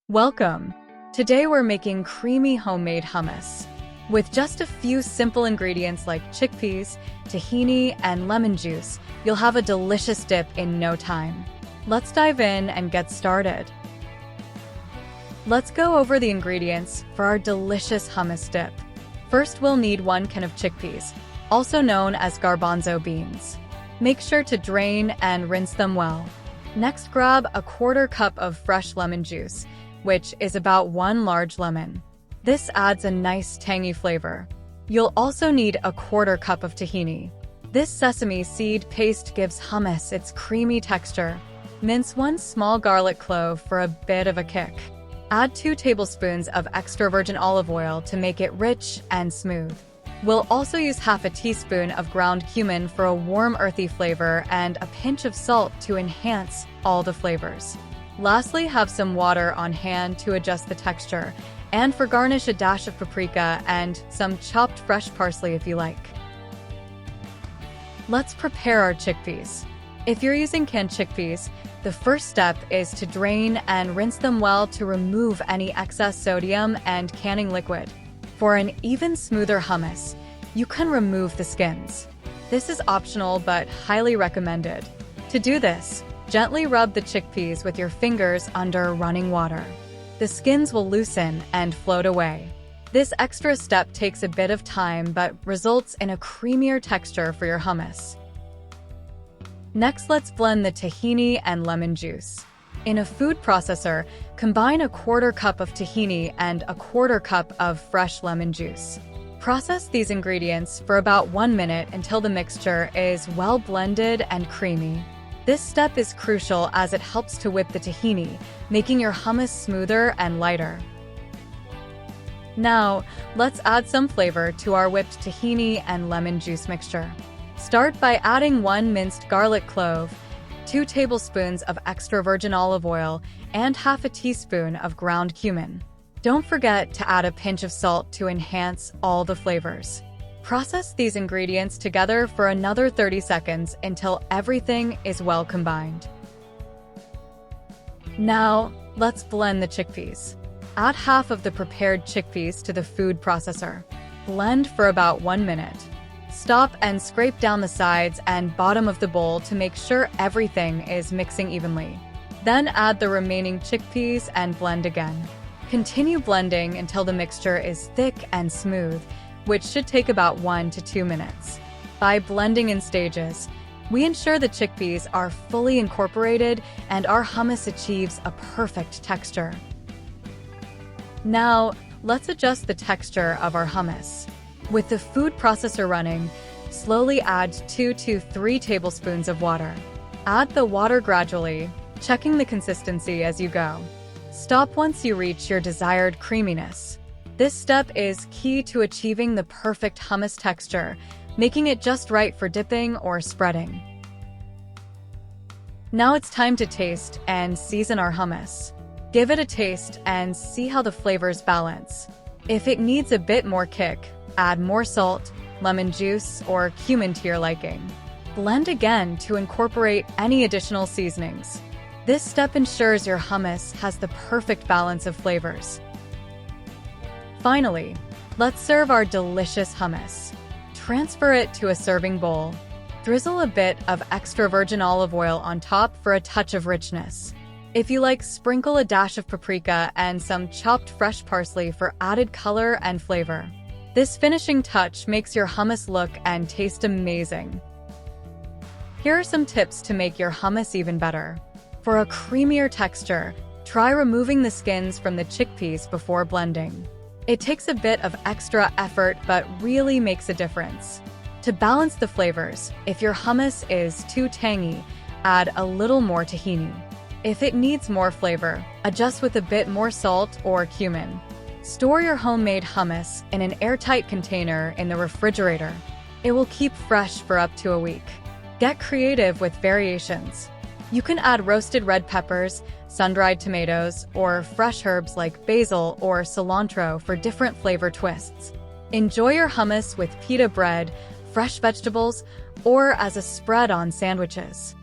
Welcome! Today we're making creamy homemade hummus. With just a few simple ingredients like chickpeas, tahini, and lemon juice, you'll have a delicious dip in no time. Let's dive in and get started. Let's go over the ingredients for our delicious hummus dip. First, we'll need 1 can of chickpeas, also known as garbanzo beans. Make sure to drain and rinse them well. Next, grab a 1/4 cup of fresh lemon juice, which is about 1 large lemon. This adds a nice tangy flavor. You'll also need a 1/4 cup of tahini. This sesame seed paste gives hummus its creamy texture. Mince 1 small garlic clove for a bit of a kick. Add 2 tablespoons of extra virgin olive oil to make it rich and smooth. We'll also use 1/2 teaspoon of ground cumin for a warm, earthy flavor and a pinch of salt to enhance all the flavors. Lastly, have some water on hand to adjust the texture, and for garnish, a dash of paprika and some chopped fresh parsley if you like. Let's prepare our chickpeas. If you're using canned chickpeas, the first step is to drain and rinse them well to remove any excess sodium and canning liquid. For an even smoother hummus, you can remove the skins. This is optional but highly recommended. To do this, gently rub the chickpeas with your fingers under running water. The skins will loosen and float away. This extra step takes a bit of time but results in a creamier texture for your hummus. Next, let's blend the tahini and lemon juice. In a food processor, combine a 1/4 cup of tahini and a 1/4 cup of fresh lemon juice. Process these ingredients for about 1 minute until the mixture is well blended and creamy. This step is crucial as it helps to whip the tahini, making your hummus smoother and lighter. Now, let's add some flavor to our whipped tahini and lemon juice mixture. Start by adding 1 minced garlic clove, 2 tablespoons of extra virgin olive oil, and 1/2 teaspoon of ground cumin. Don't forget to add a pinch of salt to enhance all the flavors. Process these ingredients together for another 30 seconds until everything is well combined. Now, let's blend the chickpeas. Add 1/2 of the prepared chickpeas to the food processor. Blend for about 1 minute. Stop and scrape down the sides and bottom of the bowl to make sure everything is mixing evenly. Then add the remaining chickpeas and blend again. Continue blending until the mixture is thick and smooth, which should take about 1 to 2 minutes. By blending in stages, we ensure the chickpeas are fully incorporated and our hummus achieves a perfect texture. Now, let's adjust the texture of our hummus. With the food processor running, slowly add 2 to 3 tablespoons of water. Add the water gradually, checking the consistency as you go. Stop once you reach your desired creaminess. This step is key to achieving the perfect hummus texture, making it just right for dipping or spreading. Now it's time to taste and season our hummus. Give it a taste and see how the flavors balance. If it needs a bit more kick, add more salt, lemon juice, or cumin to your liking. Blend again to incorporate any additional seasonings. This step ensures your hummus has the perfect balance of flavors. Finally, let's serve our delicious hummus. Transfer it to a serving bowl. Drizzle a bit of extra virgin olive oil on top for a touch of richness. If you like, sprinkle a dash of paprika and some chopped fresh parsley for added color and flavor. This finishing touch makes your hummus look and taste amazing. Here are some tips to make your hummus even better. For a creamier texture, try removing the skins from the chickpeas before blending. It takes a bit of extra effort but really makes a difference. To balance the flavors, if your hummus is too tangy, add a little more tahini. If it needs more flavor, adjust with a bit more salt or cumin. Store your homemade hummus in an airtight container in the refrigerator. It will keep fresh for up to a week. Get creative with variations. You can add roasted red peppers, sun-dried tomatoes, or fresh herbs like basil or cilantro for different flavor twists. Enjoy your hummus with pita bread, fresh vegetables, or as a spread on sandwiches.